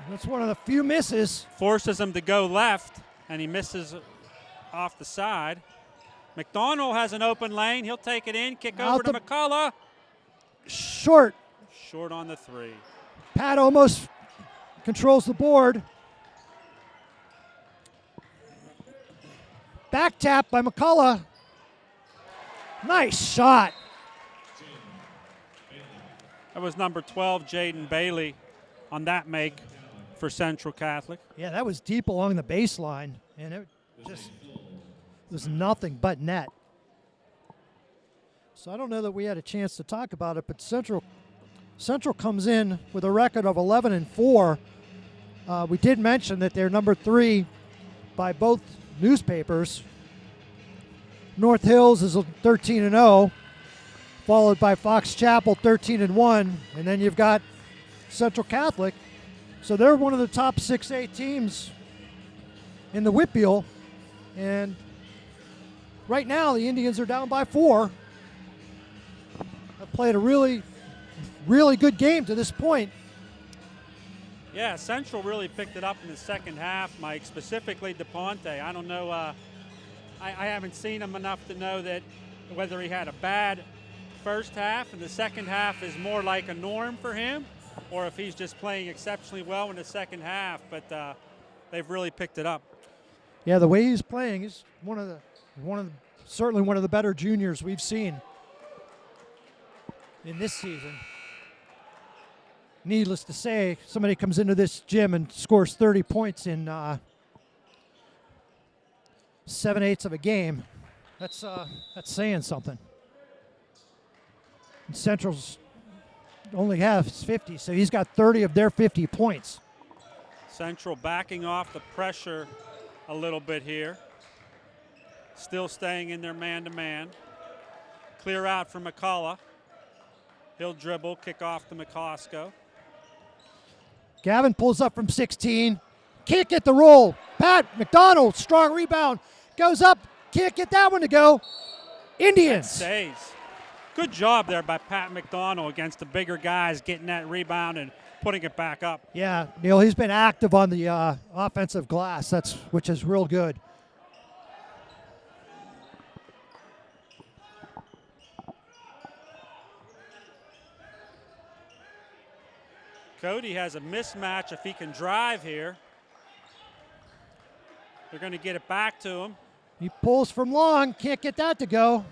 that's one of the few misses. Forces him to go left, and he misses off the side. McDonald has an open lane. He'll take it in, kick over to McCullough. Short. Short on the 3. Pat almost controls the board. Back tap by McCullough. Nice shot. That was number 12, Jaden Bailey, on that make for Central Catholic. Yeah, that was deep along the baseline, and it just was nothing but net. So I don't know that we had a chance to talk about it, but Central comes in with a record of 11-4. We did mention that they're number 3 by both newspapers. North Hills is 13-0. Followed by Fox Chapel, 13-1, and then you've got Central Catholic. So they're one of the top 6A teams in the Whitfield, and right now the Indians are down by 4. Have played a really, really good game to this point. Yeah, Central really picked it up in the second half, Mike, specifically DePonte. I don't know, I haven't seen him enough to know that whether he had a bad first half and the second half is more like a norm for him, or if he's just playing exceptionally well in the second half, but they've really picked it up. Yeah, the way he's playing, he's certainly one of the better juniors we've seen in this season. Needless to say, somebody comes into this gym and scores 30 points in 7/8 of a game. That's saying something. And Central's only has 50, so he's got 30 of their 50 points. Central backing off the pressure a little bit here. Still staying in their man-to-man. Clear out for McCullough. He'll dribble, kick off to McCosco. Gavin pulls up from 16. Can't get the roll. Pat McDonald, strong rebound. Goes up. Can't get that one to go. Indians. Stays. Good job there by Pat McDonald against the bigger guys, getting that rebound and putting it back up. Yeah, Neil, he's been active on the offensive glass, which is real good. Cody has a mismatch if he can drive here. They're going to get it back to him. He pulls from long, can't get that to go.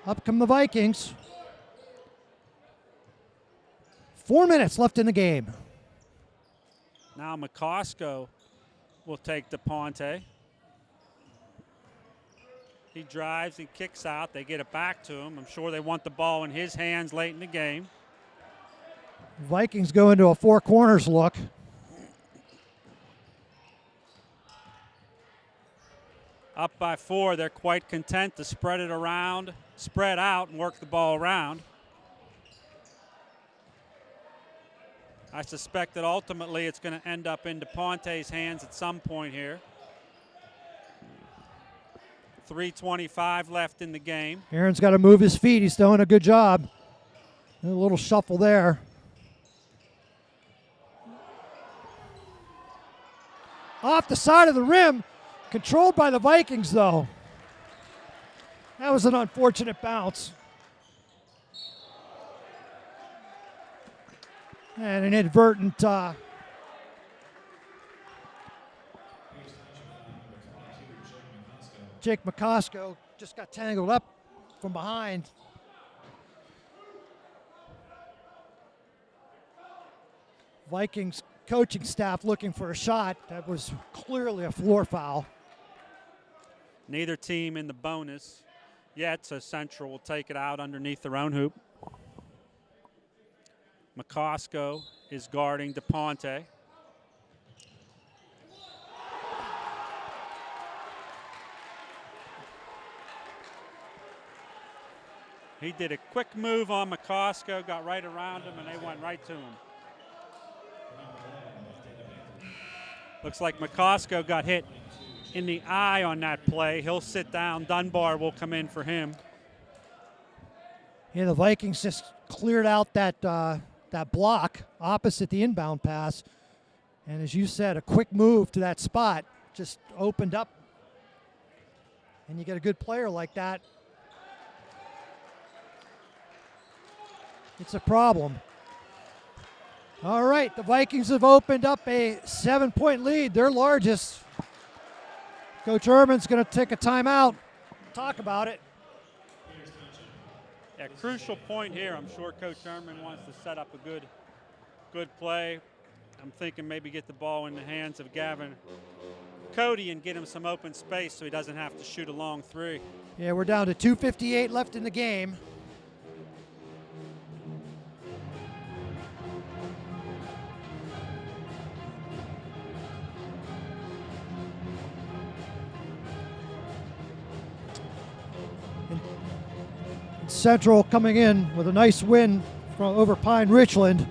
Up come the Vikings. 4 minutes left in the game. Now McCosco will take DePonte. He drives, he kicks out. They get it back to him. I'm sure they want the ball in his hands late in the game. Vikings go into a four corners look. Up by 4, they're quite content to spread it around, spread out, and work the ball around. I suspect that ultimately it's going to end up in DePonte's hands at some point here. 3:25 left in the game. Aaron's got to move his feet. He's doing a good job. A little shuffle there. Off the side of the rim. Controlled by the Vikings, though. That was an unfortunate bounce. And an inadvertent Jake McCosco just got tangled up from behind. Vikings coaching staff looking for a shot. That was clearly a floor foul. Neither team in the bonus yet, so Central will take it out underneath their own hoop. McCosco is guarding DePonte. He did a quick move on McCosco, got right around him, and they went right to him. Looks like McCosco got hit in the eye on that play. He'll sit down. Dunbar will come in for him. Yeah, the Vikings just cleared out that block opposite the inbound pass. And as you said, a quick move to that spot just opened up. And you get a good player like that, it's a problem. All right, the Vikings have opened up a 7-point lead, their largest. Coach Urban's going to take a timeout, talk about it. Yeah, crucial point here. I'm sure Coach Urban wants to set up a good play. I'm thinking maybe get the ball in the hands of Gavin Cody and get him some open space so he doesn't have to shoot a long three. Yeah, we're down to 2:58 left in the game. Central coming in with a nice win from over Pine Richland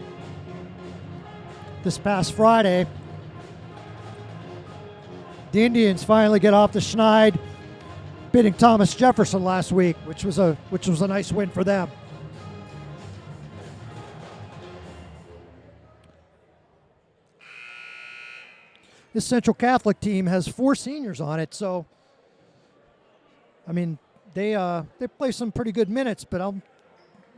this past Friday. The Indians finally get off the schneid, beating Thomas Jefferson last week, which was a nice win for them. This Central Catholic team has 4 seniors on it, so I mean, they play some pretty good minutes, but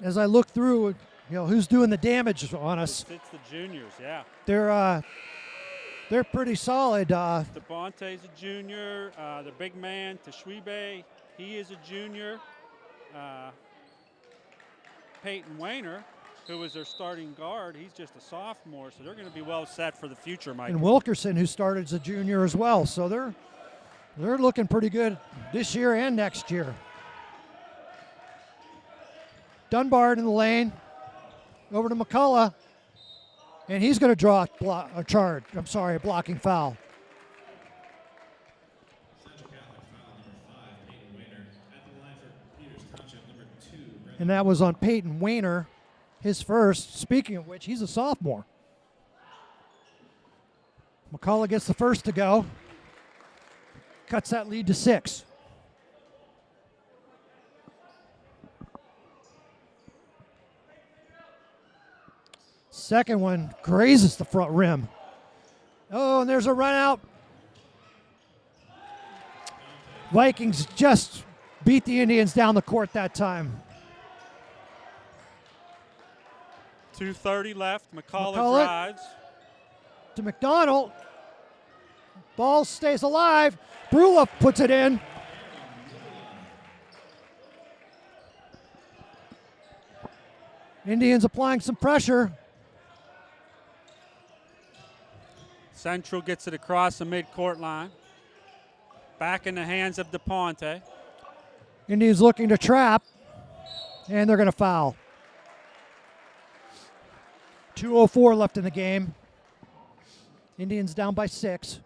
as I look through, who's doing the damage on us? It's the juniors, yeah. They're pretty solid. DePonte's a junior. The big man, Tashwibe, he is a junior. Peyton Wayner, who was their starting guard, he's just a sophomore, so they're going to be well set for the future, Mike. And Wilkerson, who started as a junior as well, so they're looking pretty good this year and next year. Dunbar in the lane, over to McCullough, and he's going to draw a blocking foul. And that was on Peyton Wayner. His first. Speaking of which, he's a sophomore. McCullough gets the first to go. Cuts that lead to 6. Second one grazes the front rim. Oh, and there's a run out. Vikings just beat the Indians down the court that time. 2:30 left. McCullough drives. To McDonald. Ball stays alive. Brula puts it in. Indians applying some pressure. Central gets it across the midcourt line. Back in the hands of DePonte. Indians looking to trap, and they're going to foul. 2:04 left in the game. Indians down by 6.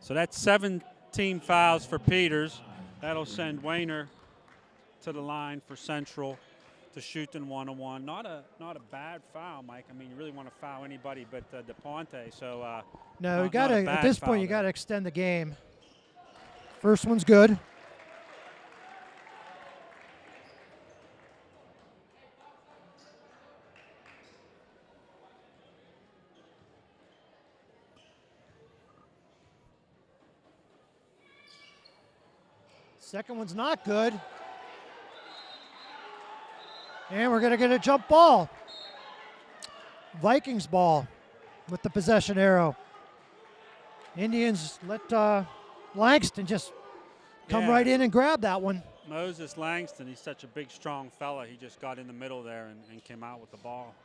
So that's 17 fouls for Peters. That'll send Wayner to the line for Central to shoot in 1-on-1. Not a bad foul, Mike. I mean, you really want to foul anybody but DePonte. So no, you not got a to bad at this foul point you there. got to extend the game. First one's good. Second one's not good. And we're going to get a jump ball. Vikings ball with the possession arrow. Indians let Langston just come Yeah. right in and grab that one. Moses Langston, he's such a big, strong fella. He just got in the middle there and came out with the ball.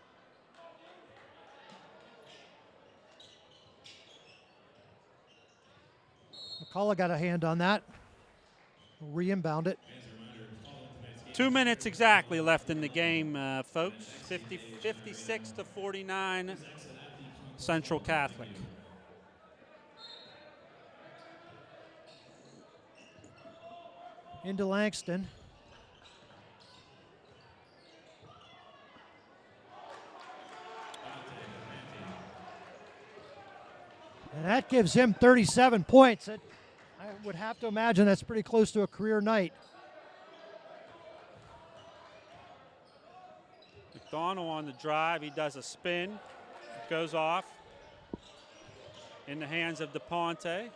McCullough got a hand on that. Re-inbound it. 2 minutes exactly left in the game, folks. 56-49, Central Catholic. Into Langston. And that gives him 37 points. I would have to imagine that's pretty close to a career night. McDonald on the drive. He does a spin. It goes off. In the hands of DePonte.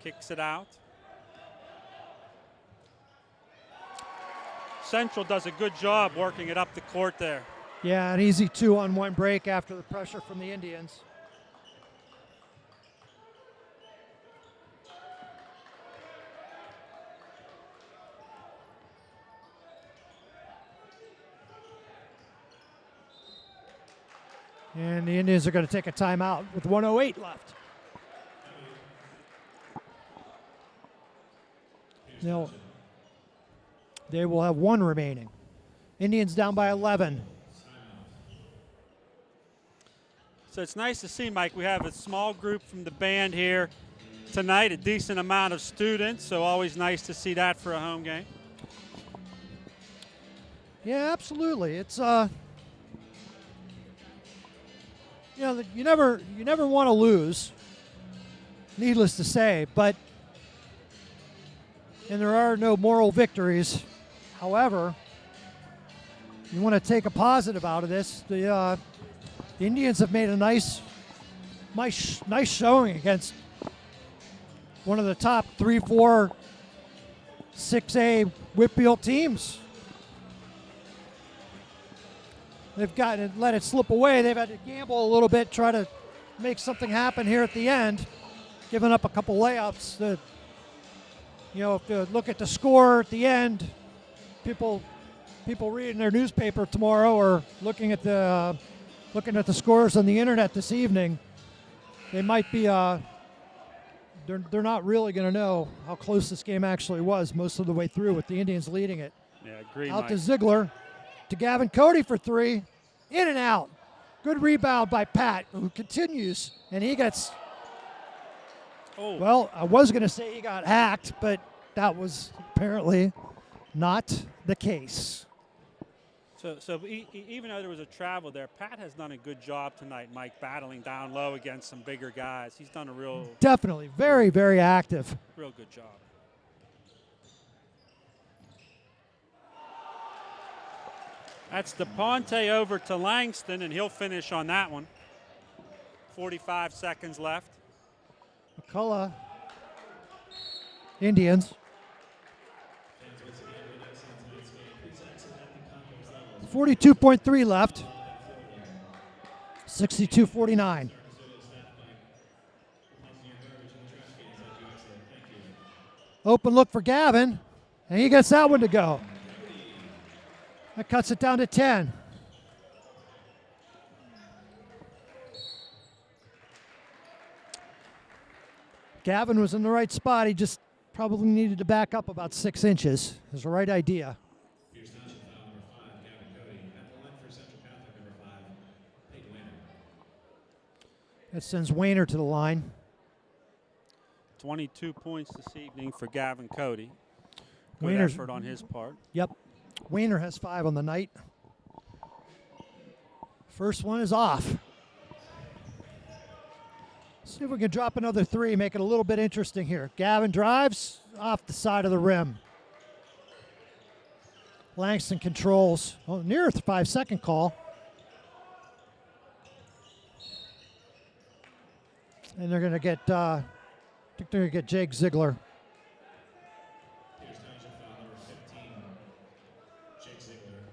Kicks it out. Central does a good job working it up the court there. Yeah, an easy 2-on-1 break after the pressure from the Indians. And the Indians are going to take a timeout with 1:08 left. Now, they will have 1 remaining. Indians down by 11. So it's nice to see, Mike. We have a small group from the band here tonight, a decent amount of students, so always nice to see that for a home game. Yeah, absolutely. It's you know, you never want to lose, needless to say, and there are no moral victories. However, you want to take a positive out of this. The Indians have made a nice showing against one of the top 3, 4, 6A Whitfield teams. They've let it slip away. They've had to gamble a little bit, try to make something happen here at the end, giving up a couple layups. If you look at the score at the end, people reading their newspaper tomorrow or looking at the scores on the internet this evening, they might be they're not really going to know how close this game actually was most of the way through with the Indians leading it. Yeah, agree, Out Mike. to Ziegler, to Gavin Cody for 3, in and out. Good rebound by Pat, who continues, and he gets, well, I was going to say he got hacked, but that was apparently not the case. So even though there was a travel there, Pat has done a good job tonight, Mike, battling down low against some bigger guys. He's done a Definitely. Very, very active. real good job. That's DePonte over to Langston, and he'll finish on that one. 45 seconds left. McCullough, Indians. 42.3 left. 62-49. Open look for Gavin, and he gets that one to go. That cuts it down to 10. Gavin was in the right spot. He just probably needed to back up about 6 inches. It was the right idea. Pierce Township foul number 5, Gavin Cody. At the line for Central Catholic, number 5, Peyton Wayner. That sends Wayner to the line. 22 points this evening for Gavin Cody. Good Wayner's effort on his part. Yep. Wayner has 5 on the night. First one is off. See if we can drop another 3, make it a little bit interesting here. Gavin drives off the side of the rim. Langston controls. Oh, near a 5-second call. And they're going to get, I think they're going to get Jake Ziegler. Pierce Township foul number 15, Jake Ziegler.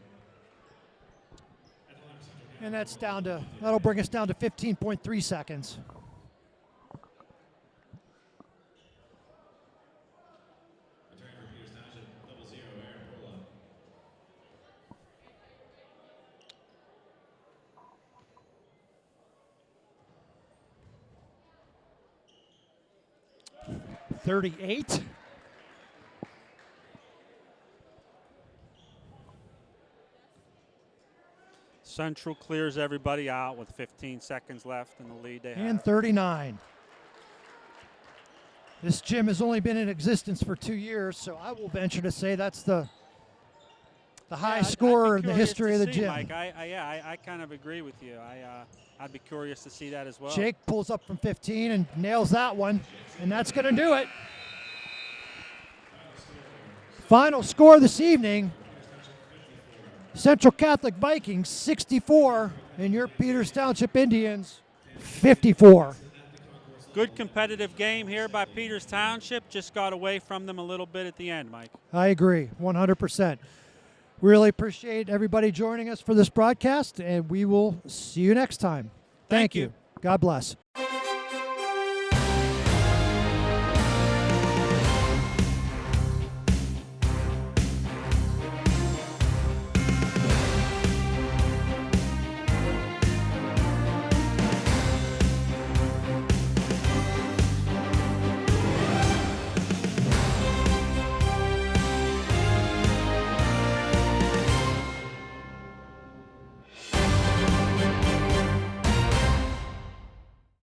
At the line for Central Catholic. And that's down to, that'll bring us down to 15.3 seconds. Return for Pierce Township, 0-0, Aaron Perla. $38. Central clears everybody out with 15 seconds left in the lead they And have. 39. This gym has only been in existence for 2 years, so I will venture to say that's the high scorer in the history of the gym. Mike, I kind of agree with you. I'd be curious to see that as well. Jake pulls up from 15 and nails that one, and that's going to do it. Final score this evening, Central Catholic Vikings 64 and your Peters Township Indians 54. Good competitive game here by Peters Township. Just got away from them a little bit at the end, Mike. I agree, 100%. Really appreciate everybody joining us for this broadcast, and we will see you next time. Thank you. God bless.